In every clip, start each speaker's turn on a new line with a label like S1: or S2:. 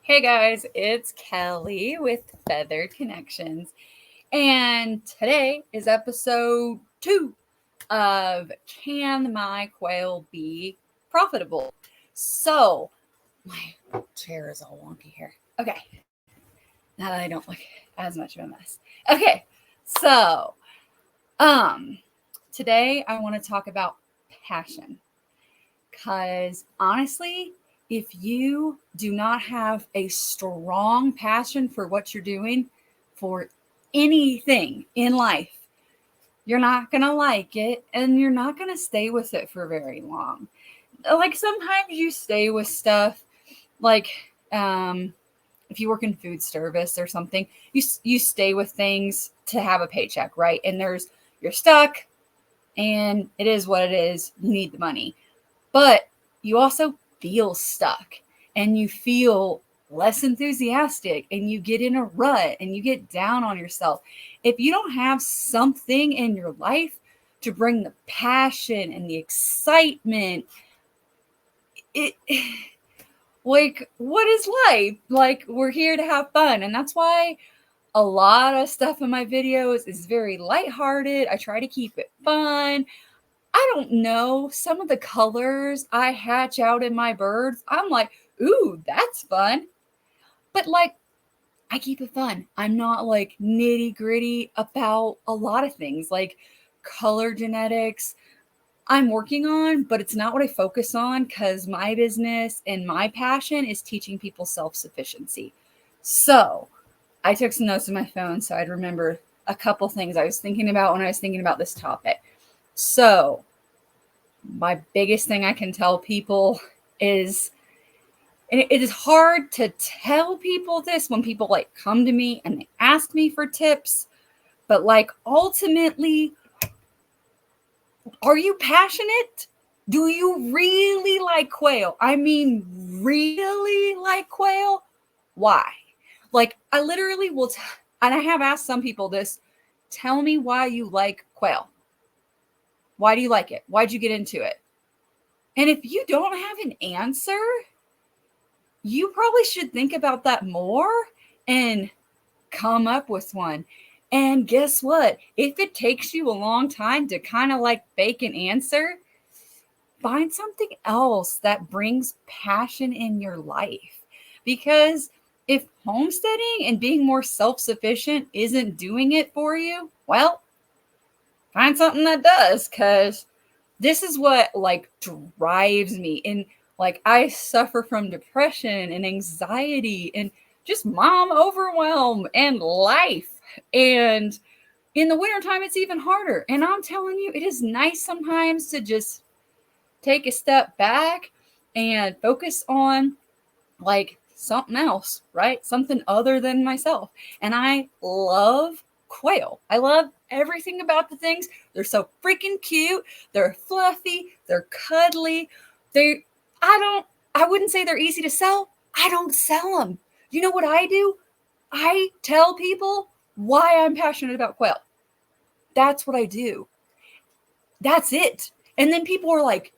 S1: Hey guys, it's Kelly with Feathered Connections, and today is episode 2 of Can My Quail Be Profitable? So, my chair is all wonky here. Okay, now that I don't look as much of a mess. Okay, so, um, today I want to talk about passion. Because honestly, if you do not have a strong passion for what you're doing, for anything in life, you're not going to like it and you're not going to stay with it for very long. Like sometimes you stay with stuff like if you work in food service or something, you stay with things to have a paycheck, right? And you're stuck and it is what it is. You need the money. But you also feel stuck and you feel less enthusiastic and you get in a rut and you get down on yourself. If you don't have something in your life to bring the passion and the excitement, it like what is life? Like we're here to have fun. And that's why a lot of stuff in my videos is very lighthearted. I try to keep it fun. I don't know. Some of the colors I hatch out in my birds, I'm like, ooh, that's fun. But like, I keep it fun. I'm not like nitty gritty about a lot of things like color genetics. I'm working on, but it's not what I focus on because my business and my passion is teaching people self sufficiency. So I took some notes on my phone so I'd remember a couple things I was thinking about when I was thinking about this topic. So, my biggest thing I can tell people is, and it is hard to tell people this when people like come to me and they ask me for tips, but like ultimately, are you passionate? Do you really like quail? I mean, really like quail? Why? Like, I literally will, and I have asked some people this, tell me why you like quail. Why do you like it? Why'd you get into it? And if you don't have an answer, you probably should think about that more and come up with one. And guess what? If it takes you a long time to kind of like fake an answer, find something else that brings passion in your life. Because if homesteading and being more self sufficient isn't doing it for you, well, find something that does. Because this is what like drives me. And like I suffer from depression and anxiety and just mom overwhelm and life. And in the wintertime, it's even harder. And I'm telling you, it is nice sometimes to just take a step back and focus on like something else, right? Something other than myself. And I love quail. I love everything about the things. They're so freaking cute. They're fluffy. They're cuddly. They, I wouldn't say they're easy to sell. I don't sell them. You know what I do? I tell people why I'm passionate about quail. That's what I do. That's it. And then people are like,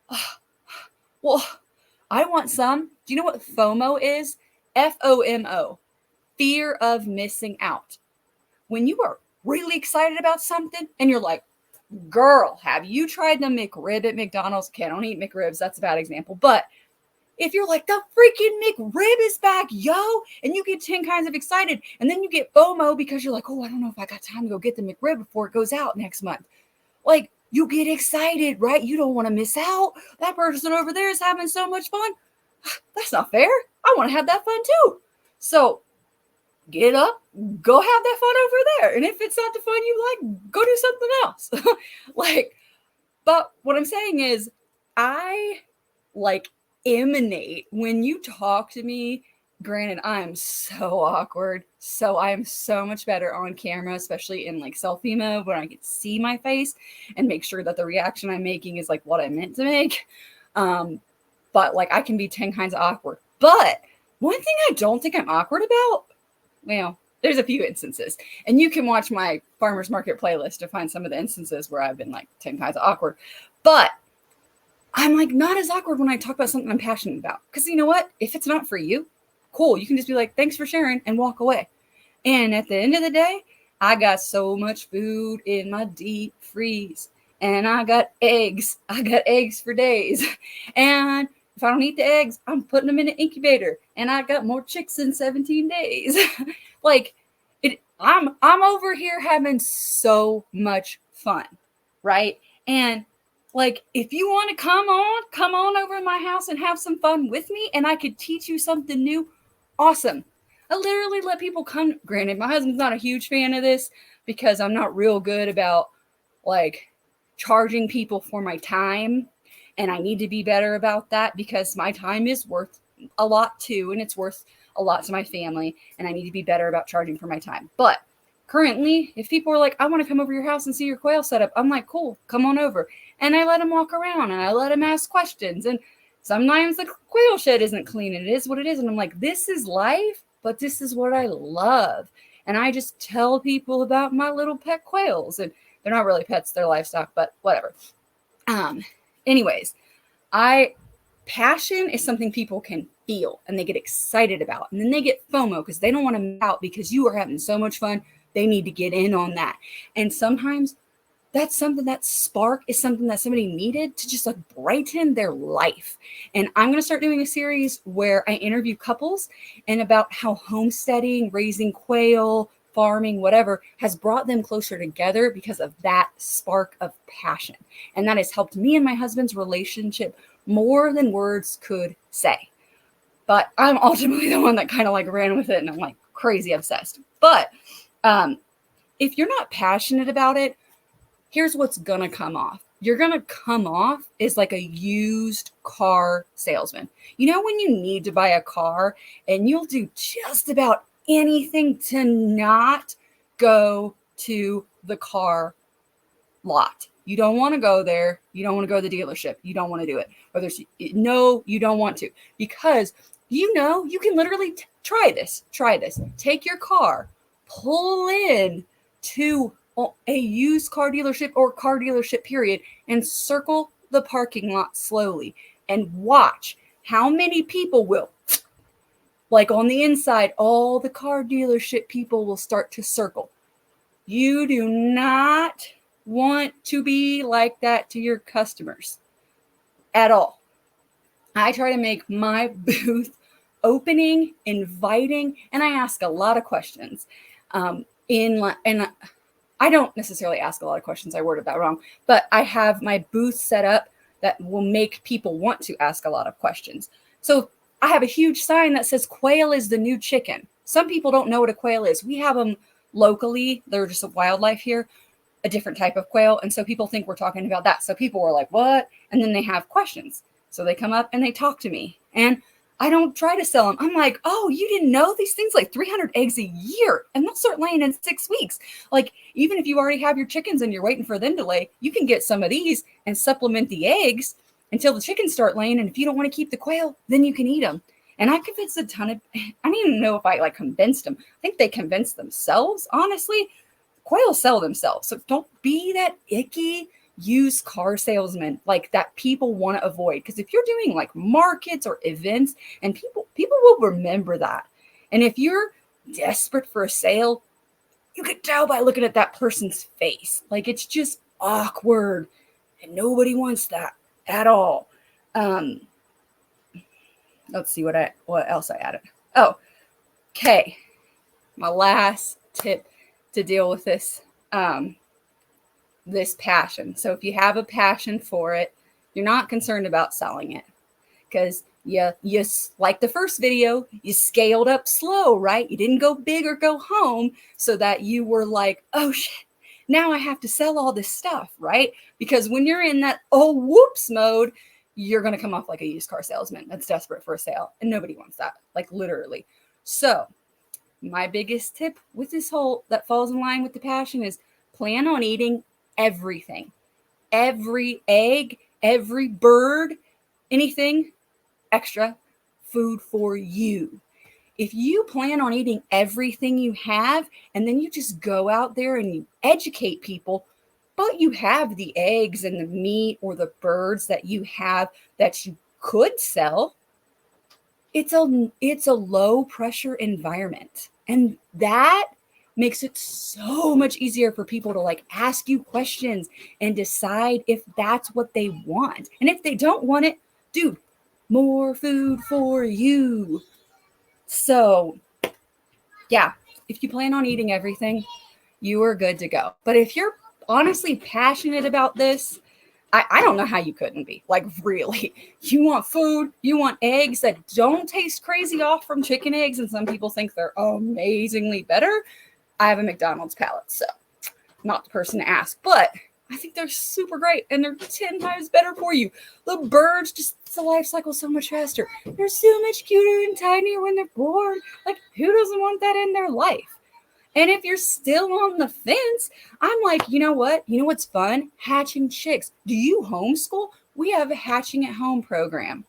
S1: oh, well, I want some. Do you know what FOMO is? FOMO, fear of missing out. When you are really excited about something and you're like, girl, have you tried the McRib at McDonald's? Okay, I don't eat McRibs. That's a bad example. But if you're like, the freaking McRib is back, yo, and you get 10 kinds of excited, and then you get FOMO because you're like, oh, I don't know if I got time to go get the McRib before it goes out next month. Like, you get excited, right? You don't want to miss out. That person over there is having so much fun. That's not fair. I want to have that fun too. So get up, go have that fun over there. And if it's not the fun you like, go do something else. Like, but what I'm saying is, I like emanate when you talk to me. Granted, I'm so awkward. So I am so much better on camera, especially in like selfie mode when I can see my face and make sure that the reaction I'm making is like what I meant to make. But like I can be 10 kinds of awkward. But one thing I don't think I'm awkward about, well, there's a few instances. And you can watch my farmer's market playlist to find some of the instances where I've been like 10 kinds of awkward. But I'm like not as awkward when I talk about something I'm passionate about. Because you know what? If it's not for you, cool. You can just be like, thanks for sharing and walk away. And at the end of the day, I got so much food in my deep freeze. And I got eggs. I got eggs for days. And if I don't eat the eggs, I'm putting them in an incubator. And I got more chicks in 17 days. Like, I'm over here having so much fun, right? And like, if you want to come on over to my house and have some fun with me, and I could teach you something new, awesome. I literally let people come. Granted, my husband's not a huge fan of this because I'm not real good about like charging people for my time. And I need to be better about that because my time is worth a lot too. And it's worth a lot to my family. And I need to be better about charging for my time. But currently, if people are like, I want to come over your house and see your quail setup, I'm like, cool, come on over. And I let them walk around and I let them ask questions. And sometimes the quail shed isn't clean and it is what it is. And I'm like, this is life, but this is what I love. And I just tell people about my little pet quails. And they're not really pets, they're livestock, but whatever. Anyways, passion is something people can feel and they get excited about. And then they get FOMO because they don't want to miss out because you are having so much fun. They need to get in on that. And sometimes that's something, that spark is something that somebody needed to just like brighten their life. And I'm going to start doing a series where I interview couples and about how homesteading, raising quail, farming, whatever, has brought them closer together because of that spark of passion. And that has helped me and my husband's relationship more than words could say. But I'm ultimately the one that kind of like ran with it and I'm like crazy obsessed. But if you're not passionate about it, here's what's going to come off. You're going to come off as like a used car salesman. You know, when you need to buy a car and you'll do just about anything to not go to the car lot. You don't want to go there. You don't want to go to the dealership. You don't want to do it. No, you don't want to, because you know, you can literally try this. Take your car, pull in to a used car dealership or car dealership period and circle the parking lot slowly and watch how many people will, like on the inside, all the car dealership people will start to circle. You do not want to be like that to your customers at all. I try to make my booth opening, inviting, and I ask a lot of questions. And I don't necessarily ask a lot of questions. I worded that wrong, but I have my booth set up that will make people want to ask a lot of questions. So I have a huge sign that says quail is the new chicken. Some people don't know what a quail is. We have them locally. They're just a wildlife here, a different type of quail. And so people think we're talking about that. So people were like, what? And then they have questions. So they come up and they talk to me. And I don't try to sell them. I'm like, oh, you didn't know these things like 300 eggs a year and they'll start laying in 6 weeks. Like, even if you already have your chickens and you're waiting for them to lay, you can get some of these and supplement the eggs until the chickens start laying. And if you don't want to keep the quail, then you can eat them. And I convinced a ton of, I don't even know if I like convinced them. I think they convinced themselves. Honestly, quail sell themselves. So don't be that icky used car salesman like that people want to avoid. Because if you're doing like markets or events, and people will remember that. And if you're desperate for a sale, you could tell by looking at that person's face. Like, it's just awkward and nobody wants that at all. Let's see what else I added. Oh, okay. My last tip to deal with this passion. So if you have a passion for it, you're not concerned about selling it, because you like the first video, you scaled up slow, right? You didn't go big or go home so that you were like, oh shit, now I have to sell all this stuff, right? Because when you're in that oh whoops mode, you're going to come off like a used car salesman that's desperate for a sale, and nobody wants that, like literally. So my biggest tip with this whole that falls in line with the passion is plan on eating everything, every egg, every bird, anything extra, food for you. If you plan on eating everything you have, and then you just go out there and you educate people, but you have the eggs and the meat or the birds that you have that you could sell, it's a low pressure environment. And that makes it so much easier for people to like ask you questions and decide if that's what they want. And if they don't want it, dude, more food for you. So, yeah, if you plan on eating everything, you are good to go. But if you're honestly passionate about this, I don't know how you couldn't be. Like, really. You want food, you want eggs that don't taste crazy off from chicken eggs, and some people think they're amazingly better. I have a McDonald's palate, so not the person to ask. But I think they're super great, and they're 10 times better for you. The birds, just the life cycle so much faster. They're so much cuter and tinier when they're born. Like, who doesn't want that in their life? And if you're still on the fence, I'm like, you know what? You know what's fun? Hatching chicks. Do you homeschool? We have a hatching at home program.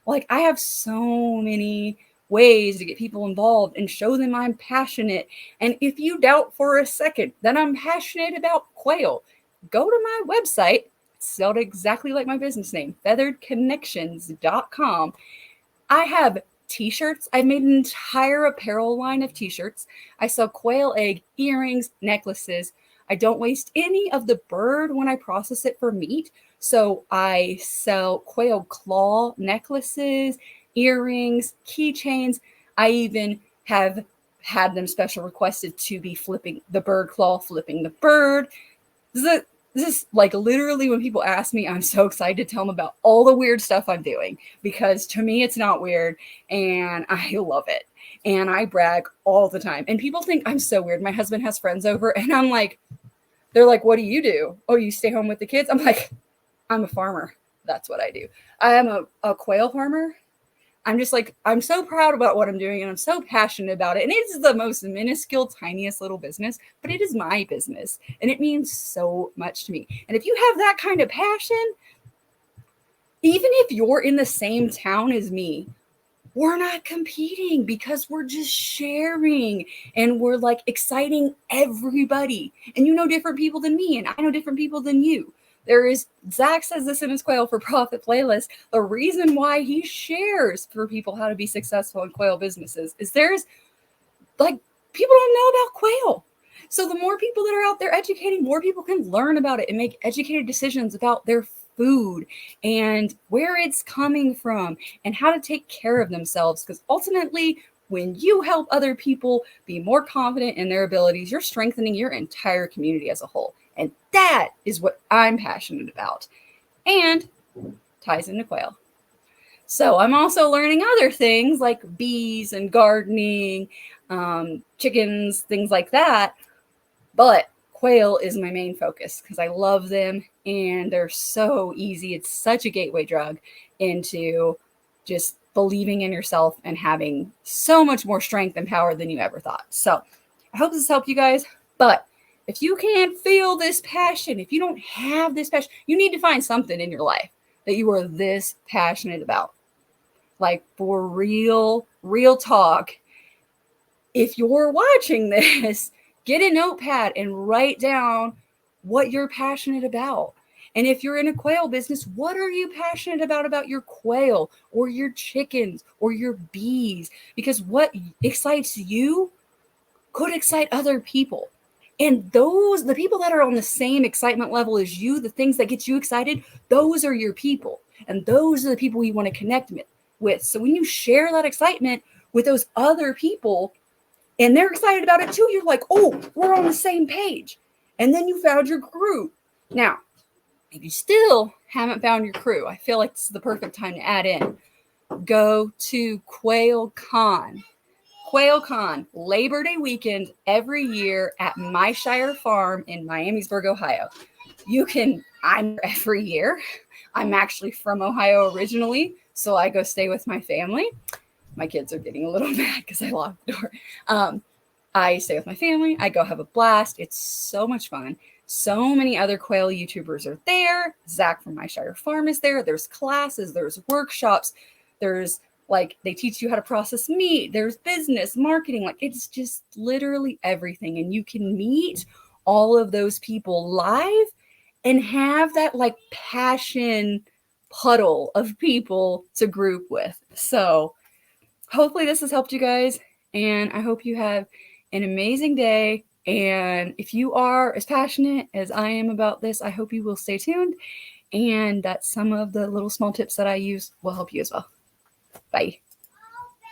S1: Like, I have so many ways to get people involved and show them I'm passionate. And if you doubt for a second that I'm passionate about quail, go to my website. It's spelled exactly like my business name, featheredconnections.com. I have t-shirts. I've made an entire apparel line of t-shirts. I sell quail egg earrings, necklaces. I don't waste any of the bird when I process it for meat. So I sell quail claw necklaces, earrings, keychains. I even have had them special requested to be flipping the bird claw, flipping the bird. This is like literally when people ask me, I'm so excited to tell them about all the weird stuff I'm doing, because to me it's not weird and I love it. And I brag all the time. And people think I'm so weird. My husband has friends over and I'm like, they're like, what do you do? Oh, you stay home with the kids? I'm like, I'm a farmer. That's what I do. I am a quail farmer. I'm just like, I'm so proud about what I'm doing and I'm so passionate about it. And it's the most minuscule, tiniest little business, but it is my business and it means so much to me. And if you have that kind of passion, even if you're in the same town as me, we're not competing because we're just sharing and we're like exciting everybody. And you know different people than me and I know different people than you. There is, Zach says this in his Quail for Profit playlist. The reason why he shares for people how to be successful in quail businesses is there's like, people don't know about quail. So the more people that are out there educating, more people can learn about it and make educated decisions about their food and where it's coming from and how to take care of themselves. Because ultimately, when you help other people be more confident in their abilities, you're strengthening your entire community as a whole. And that is what I'm passionate about and ties into quail. So I'm also learning other things like bees and gardening, chickens, things like that. But quail is my main focus because I love them and they're so easy. It's such a gateway drug into just believing in yourself and having so much more strength and power than you ever thought. So I hope this helped you guys. But if you can't feel this passion, if you don't have this passion, you need to find something in your life that you are this passionate about. Like, for real talk. If you're watching this, get a notepad and write down what you're passionate about. And if you're in a quail business, what are you passionate about your quail or your chickens or your bees? Because what excites you could excite other people. And the people that are on the same excitement level as you, the things that get you excited, those are your people. And those are the people you want to connect with. So when you share that excitement with those other people and they're excited about it too, you're like, oh, we're on the same page. And then you found your crew. Now, if you still haven't found your crew, I feel like this is the perfect time to add in. Go to QuailCon. QuailCon, Labor Day weekend every year at My Shire Farm in Miamisburg, Ohio. I'm there every year. I'm actually from Ohio originally, so I go stay with my family. My kids are getting a little mad because I locked the door. I stay with my family. I go have a blast. It's so much fun. So many other quail YouTubers are there. Zach from My Shire Farm is there. There's classes. There's workshops. There's they teach you how to process meat. There's business, marketing. Like, it's just literally everything. And you can meet all of those people live and have that passion puddle of people to group with. So hopefully this has helped you guys, and I hope you have an amazing day. And if you are as passionate as I am about this, I hope you will stay tuned, and that some of the little small tips that I use will help you as well. Bye.